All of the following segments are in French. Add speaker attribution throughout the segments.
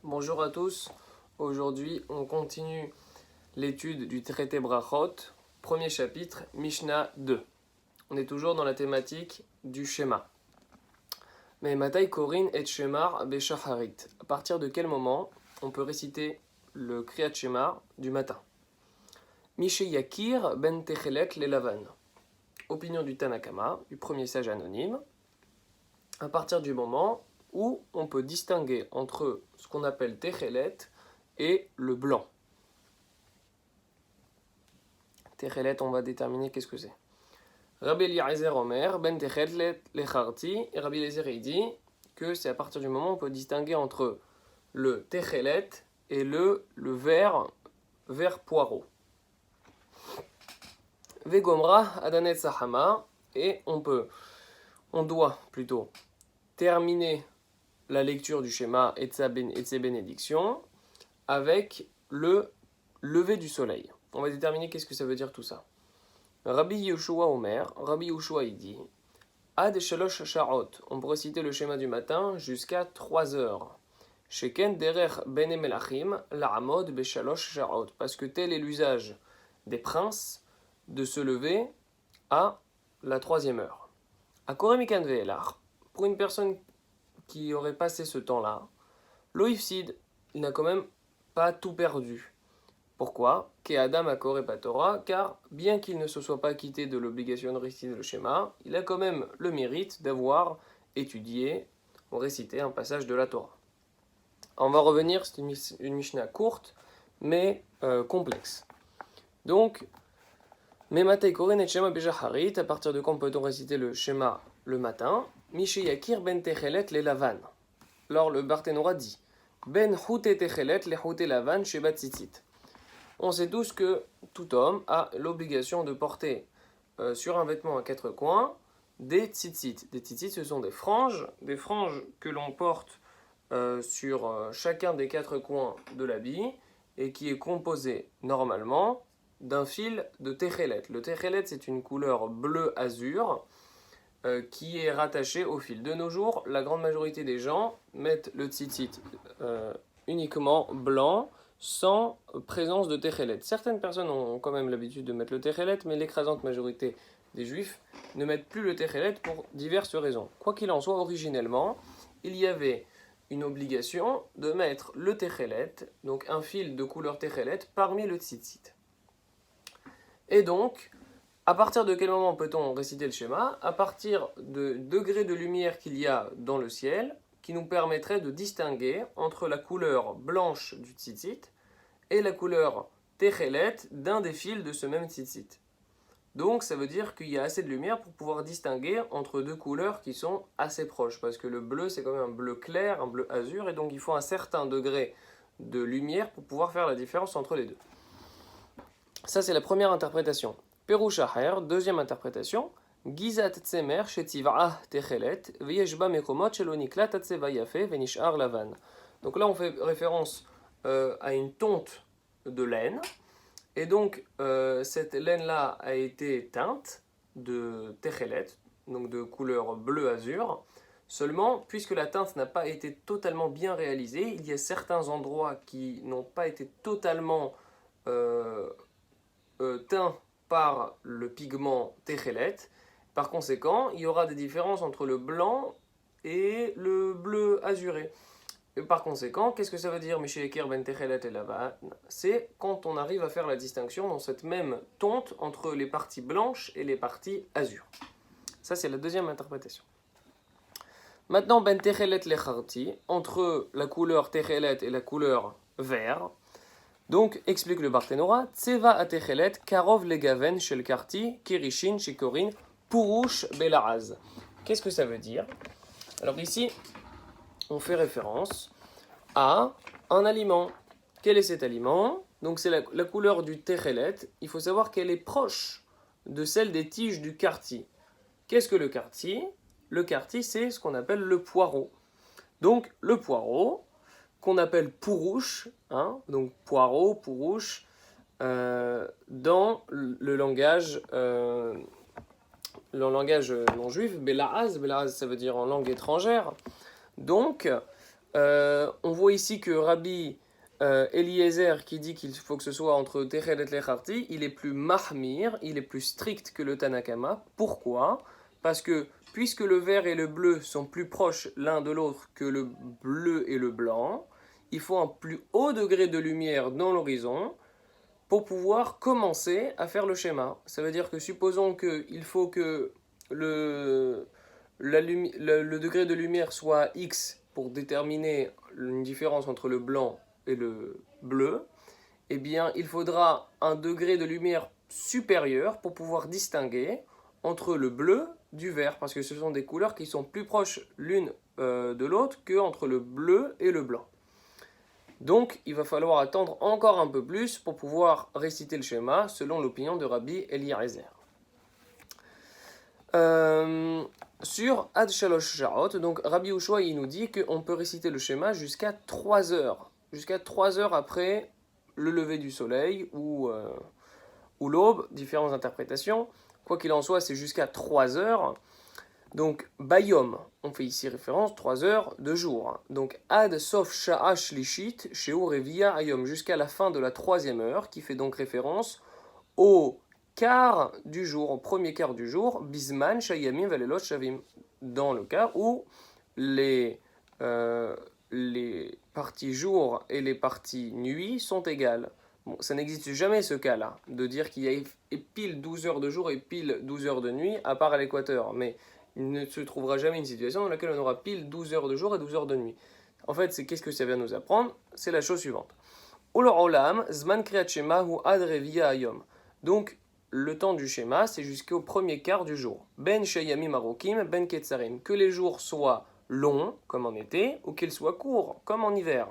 Speaker 1: Bonjour à tous. Aujourd'hui, on continue l'étude du traité Brachot, premier chapitre, Mishnah 2. On est toujours dans la thématique du schéma. Mais Matai Korin et Shemar Beshacharit. À partir de quel moment on peut réciter le Kriyat Shema du matin? Mishe Yakir ben Techelet le Lavan. Opinion du Tanakama, du premier sage anonyme. À partir du moment où on peut distinguer entre ce qu'on appelle Techelet et le blanc. Techelet, on va déterminer qu'est-ce que c'est. Rabbi Eliezer Omer, ben Techelet lecharti, et Rabbi Eliezer il dit que c'est à partir du moment où on peut distinguer entre le Techelet et le vert poireau. Vegomra Adanet Sahama, et on doit plutôt terminer la lecture du schéma et de ses bénédictions avec le lever du soleil. On va déterminer qu'est-ce que ça veut dire tout ça. Rabbi Yehoshua Omer, Rabbi Yehoshua il dit Ad shalosh sha'ot, on peut reciter le schéma du matin jusqu'à 3 heures. Sheken derer bene melachim la'amod beshalosh sha'ot, parce que tel est l'usage des princes de se lever à la 3e heure. A koremikan ve'elar, pour une personne qui aurait passé ce temps-là, l'oifsid, il n'a quand même pas tout perdu. Pourquoi? Ke Adam akore patora, car bien qu'il ne se soit pas quitté de l'obligation de réciter le schéma, il a quand même le mérite d'avoir étudié ou récité un passage de la Torah. On va revenir, c'est une Mishnah courte, mais complexe. Donc, Mematei koren et shema bejaharit, à partir de quand peut-on réciter le schéma le matin? Mishe yakir ben techelet le lavan. Alors le Barthénora dit Ben chute techelet le chute lavan sheba tzitzit. On sait tous que tout homme a l'obligation de porter sur un vêtement à 4 coins des tzitzit. Des tzitzit, ce sont des franges que l'on porte sur chacun des 4 coins de l'habit et qui est composé normalement d'un fil de techelet. Le techelet, c'est une couleur bleu-azur qui est rattaché au fil. De nos jours, la grande majorité des gens mettent le tzitzit uniquement blanc, sans présence de techelet. Certaines personnes ont quand même l'habitude de mettre le techelet, mais l'écrasante majorité des juifs ne mettent plus le techelet pour diverses raisons. Quoi qu'il en soit, originellement, il y avait une obligation de mettre le techelet, donc un fil de couleur techelet, parmi le tzitzit. Et donc, à partir de quel moment peut-on réciter le schéma? À partir de degrés de lumière qu'il y a dans le ciel, qui nous permettrait de distinguer entre la couleur blanche du tzitzit et la couleur techelet d'un des fils de ce même tzitzit. Donc ça veut dire qu'il y a assez de lumière pour pouvoir distinguer entre deux couleurs qui sont assez proches, parce que le bleu c'est quand même un bleu clair, un bleu azur, et donc il faut un certain degré de lumière pour pouvoir faire la différence entre les deux. Ça c'est la première interprétation. Perush Aher, deuxième interprétation, Gizat tsemer shetiva'ah techelet v'yeshba mekomot shelo niklat tseva yafe v'nishar lavan. Donc là on fait référence à une tonte de laine, et donc cette laine-là a été teinte de techelet, donc de couleur bleu-azur. Seulement, puisque la teinte n'a pas été totalement bien réalisée, il y a certains endroits qui n'ont pas été totalement teints par le pigment techelet. Par conséquent, il y aura des différences entre le blanc et le bleu azuré. Et par conséquent, qu'est-ce que ça veut dire, Mishéekir ben techelet et lavan? C'est quand on arrive à faire la distinction dans cette même tonte entre les parties blanches et les parties azur. Ça, c'est la deuxième interprétation. Maintenant, ben techelet lecharti, entre la couleur techelet et la couleur vert. Donc, explique le Barthénora, Tseva atechelet karov legaven shel karti kirishin shikorin purush belaaz. Qu'est-ce que ça veut dire? Alors ici, on fait référence à un aliment. Quel est cet aliment? Donc c'est la couleur du techelet. Il faut savoir qu'elle est proche de celle des tiges du karti. Qu'est-ce que le karti? Le karti, c'est ce qu'on appelle le poireau. Donc le poireau, qu'on appelle pourouche, donc poireau, pourouche, dans le langage non juif, belaaz, ça veut dire en langue étrangère. Donc, On voit ici que Rabbi Eliezer, qui dit qu'il faut que ce soit entre Techel et Lecharti, il est plus mahmir, il est plus strict que le Tanakama. Pourquoi? Parce que puisque le vert et le bleu sont plus proches l'un de l'autre que le bleu et le blanc, il faut un plus haut degré de lumière dans l'horizon pour pouvoir commencer à faire le schéma. Ça veut dire que supposons qu'il faut que le degré de lumière soit X pour déterminer une différence entre le blanc et le bleu, eh bien il faudra un degré de lumière supérieur pour pouvoir distinguer entre le bleu du vert, parce que ce sont des couleurs qui sont plus proches l'une de l'autre qu'entre le bleu et le blanc. Donc, il va falloir attendre encore un peu plus pour pouvoir réciter le schéma selon l'opinion de Rabbi Eliezer. Sur Ad Shalosh Sha'ot, donc Rabbi Ushua il nous dit qu'on peut réciter le schéma jusqu'à 3 heures. Jusqu'à 3 heures après le lever du soleil ou l'aube, différentes interprétations. Quoi qu'il en soit, c'est jusqu'à 3 heures. Donc, Bayom, on fait ici référence 3 heures de jour. Donc, Ad Sof Sha'a Shlishit, Sheu Revia Ayom, jusqu'à la fin de la 3e heure, qui fait donc référence au quart du jour, au premier quart du jour, Bisman Shayamim Valelot Shavim, dans le cas où les parties jour et les parties nuit sont égales. Bon, ça n'existe jamais ce cas-là, de dire qu'il y a pile 12 heures de jour et pile 12 heures de nuit, à part à l'équateur. Mais il ne se trouvera jamais une situation dans laquelle on aura pile 12 heures de jour et 12 heures de nuit. En fait, qu'est-ce que ça vient nous apprendre? C'est la chose suivante. Ulor olam, zman kriyat shema hu ad revia ayom. Donc, le temps du schéma, c'est jusqu'au premier quart du jour. Ben sheyamim arokim, ben ketzarim. Que les jours soient longs, comme en été, ou qu'ils soient courts, comme en hiver.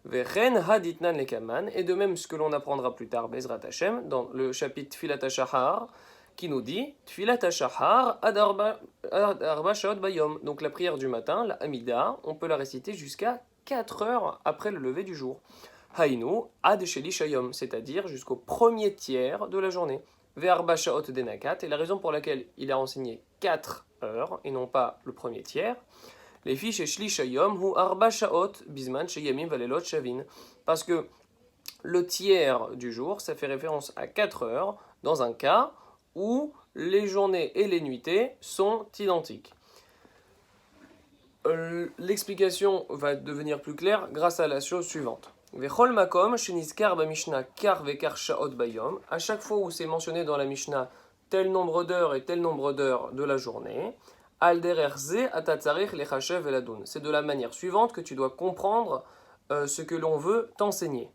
Speaker 1: Vechen haditnan lekaman. Et de même, ce que l'on apprendra plus tard, Bezrat Hashem, dans le chapitre Tfilat HaShahar, qui nous dit Tfilat HaShahar ad arba shaot bayom. Donc la prière du matin, la Hamida, on peut la réciter jusqu'à 4 heures après le lever du jour. Hainu ad sheli shayom, c'est-à-dire jusqu'au premier tiers de la journée. Ve'arba shaot denakat, et la raison pour laquelle il a enseigné 4 heures et non pas le premier tiers, les fiches et shli shayom hu arba shaot bisman sheyamim valelot shavin, parce que le tiers du jour, ça fait référence à 4 heures dans un cas où les journées et les nuitées sont identiques. L'explication va devenir plus claire grâce à la chose suivante. Vechol makom shenizkar b'mishnah kar vekar shaot bayom. À chaque fois où c'est mentionné dans la Mishnah tel nombre d'heures et tel nombre d'heures de la journée, al derer ze atatzarich lechashev eladun. C'est de la manière suivante que tu dois comprendre ce que l'on veut t'enseigner.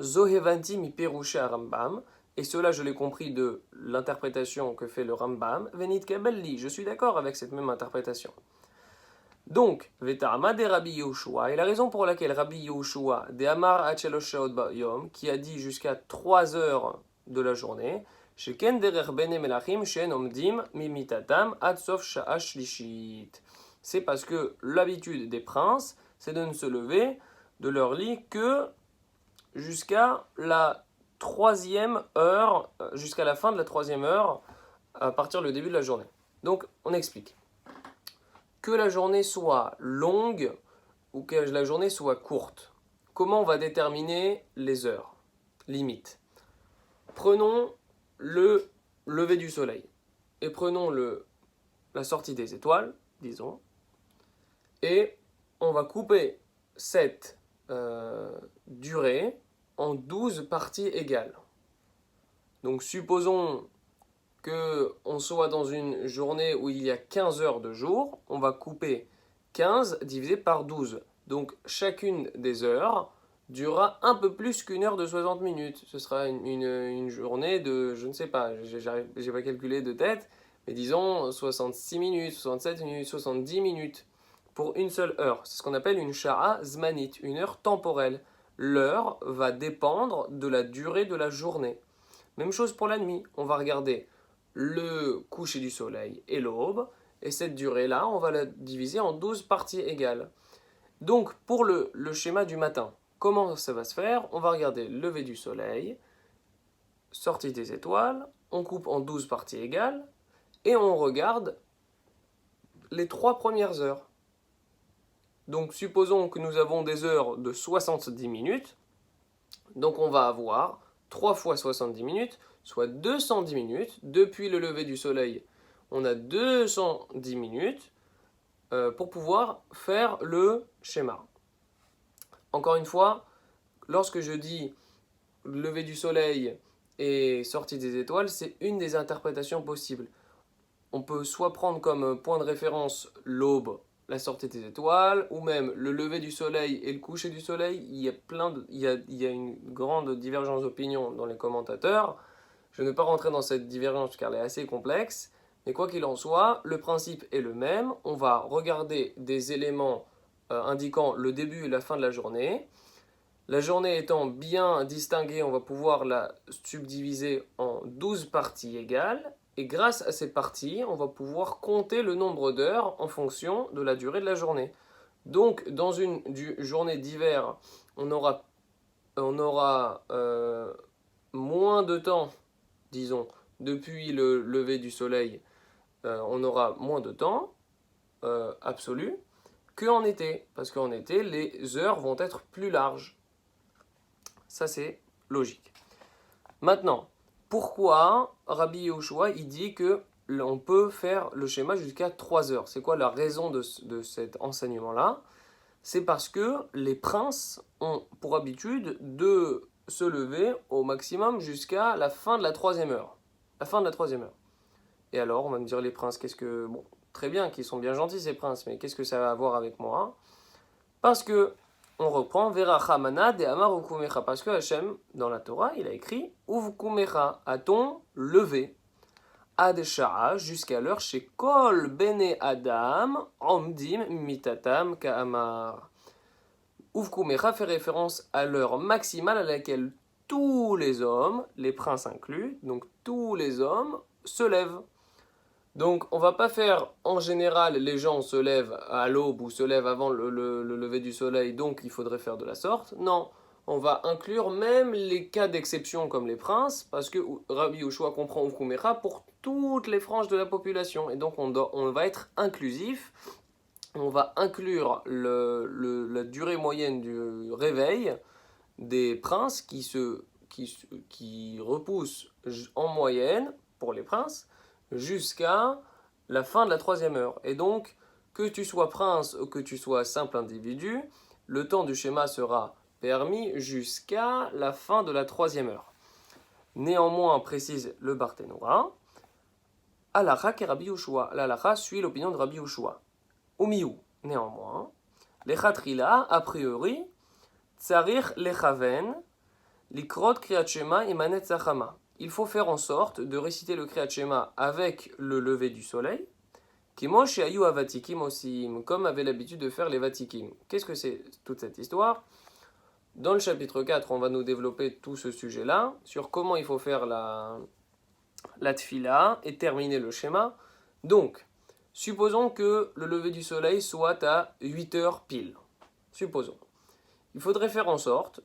Speaker 1: Zohevanti mi perushe Rambam. Et cela, je l'ai compris de l'interprétation que fait le Rambam. Venit kabelli, je suis d'accord avec cette même interprétation. Donc, Vetarma de Rabbi Yehoshua, et la raison pour laquelle Rabbi Yehoshua, de Amar Hachelosh Shaot Bayom, qui a dit jusqu'à 3 heures de la journée, Sheken derer bene melachim shen omdim mimitatam ad sof sha'a shlishit. C'est parce que l'habitude des princes, c'est de ne se lever de leur lit que jusqu'à la 3e heure, jusqu'à la fin de la 3e heure, à partir du début de la journée. Donc, on explique. Que la journée soit longue ou que la journée soit courte. Comment on va déterminer les heures limites? Prenons le lever du soleil et prenons la sortie des étoiles, disons, et on va couper cette durée en 12 parties égales. Donc supposons qu'on soit dans une journée où il y a 15 heures de jour, on va couper 15 divisé par 12. Donc chacune des heures durera un peu plus qu'une heure de 60 minutes. Ce sera une journée de, je ne sais pas, j'ai pas calculé de tête, mais disons 66 minutes, 67 minutes, 70 minutes pour une seule heure. C'est ce qu'on appelle une sha'a zmanit, une heure temporelle. L'heure va dépendre de la durée de la journée. Même chose pour la nuit, on va regarder le coucher du soleil et l'aube, et cette durée-là, on va la diviser en 12 parties égales. Donc, pour le schéma du matin, comment ça va se faire? On va regarder lever du soleil, sortie des étoiles, on coupe en 12 parties égales, et on regarde les 3 premières heures. Donc supposons que nous avons des heures de 70 minutes. Donc on va avoir 3 fois 70 minutes, soit 210 minutes. Depuis le lever du soleil, on a 210 minutes pour pouvoir faire le schéma. Encore une fois, lorsque je dis lever du soleil et sortie des étoiles, c'est une des interprétations possibles. On peut soit prendre comme point de référence l'aube, la sortie des étoiles, ou même le lever du soleil et le coucher du soleil. Il y a une grande divergence d'opinion dans les commentateurs. Je ne vais pas rentrer dans cette divergence car elle est assez complexe. Mais quoi qu'il en soit, le principe est le même. On va regarder des éléments indiquant le début et la fin de la journée. La journée étant bien distinguée, on va pouvoir la subdiviser en 12 parties égales. Et grâce à ces parties, on va pouvoir compter le nombre d'heures en fonction de la durée de la journée. Donc, dans une journée d'hiver, on aura moins de temps, disons, depuis le lever du soleil, on aura moins de temps absolu qu'en été. Parce qu'en été, les heures vont être plus larges. Ça, c'est logique. Maintenant, pourquoi Rabbi Yehoshua il dit que on peut faire le schéma jusqu'à 3 heures? C'est quoi la raison de cet enseignement-là? C'est parce que les princes ont pour habitude de se lever au maximum jusqu'à la fin de la 3e heure. La fin de la 3e heure. Et alors, on va me dire les princes, qu'est-ce que... Bon, très bien, qu'ils sont bien gentils ces princes, mais qu'est-ce que ça va avoir avec moi? Parce que on reprend Verachamana de Amar Ukumecha. Parce que Hachem, dans la Torah, il a écrit Uvkumecha, à ton lever, Ad Sha'a, jusqu'à l'heure, chez Kol Bene Adam, Omdim Mitatam Ka'amar. Uvkumecha fait référence à l'heure maximale à laquelle tous les hommes, les princes inclus, donc tous les hommes, se lèvent. Donc, on va pas faire, en général, les gens se lèvent à l'aube ou se lèvent avant le lever du soleil, donc il faudrait faire de la sorte. Non, on va inclure même les cas d'exception comme les princes, parce que Rabbi Yehoshua comprend Ukumecha pour toutes les franges de la population. Et donc, on va être inclusif, on va inclure la durée moyenne du réveil des princes qui repoussent en moyenne, pour les princes, jusqu'à la fin de la 3e heure. Et donc, que tu sois prince ou que tu sois simple individu, le temps du schéma sera permis jusqu'à la fin de la 3e heure. Néanmoins, précise le Barthénoura, Halacha et Rabbi Yehoshua. L'Halacha suit l'opinion de Rabbi Yehoshua. Umiou, néanmoins, Lechatrila, a priori, Tsarich lechaven, likrot kriyat shema et manet zachama. Il faut faire en sorte de réciter le Kriyat Shema avec le lever du soleil, Kimo shehayu avatikim osim, comme avait l'habitude de faire les vatikim. Qu'est-ce que c'est toute cette histoire? Dans le chapitre 4, on va nous développer tout ce sujet-là, sur comment il faut faire la tfila et terminer le schéma. Donc, supposons que le lever du soleil soit à 8 heures pile. Supposons. Il faudrait faire en sorte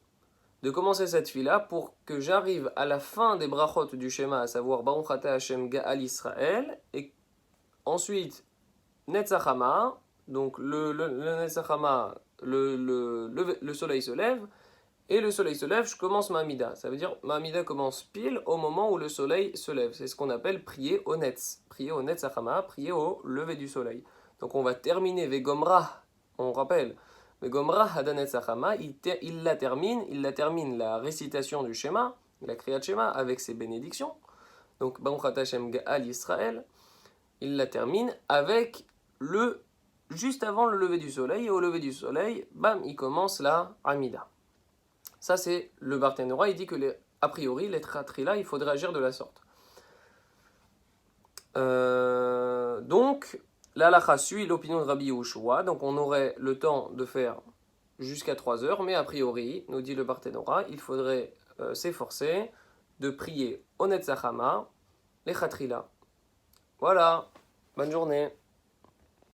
Speaker 1: de commencer cette fila pour que j'arrive à la fin des brachot du schéma, à savoir Baruch Ata Hashem Ga'al Israël, et ensuite Netzachama, donc le Netzachama, le soleil se lève, et le soleil se lève, je commence ma Amida. Ça veut dire ma Amida commence pile au moment où le soleil se lève. C'est ce qu'on appelle prier au Netz. Prier au Netzachama, prier au lever du soleil. Donc on va terminer Vegomra, on rappelle. Mais Gomra Hadanet Sachama, il la termine la récitation du schéma, la Kriyat Shema, avec ses bénédictions. Donc, Baruch Ata Hashem Ga'al Yisrael, il la termine avec juste avant le lever du soleil, et au lever du soleil, bam, il commence la Amida. Ça, c'est le Barthénoura, il dit que, a priori, les Tratrila, il faudrait agir de la sorte. Donc, l'Halacha suit l'opinion de Rabbi Yehoshua, donc on aurait le temps de faire jusqu'à 3 heures, mais a priori, nous dit le Barthénoura, il faudrait s'efforcer de prier au Netzachama, les Chatrila. Voilà, bonne journée.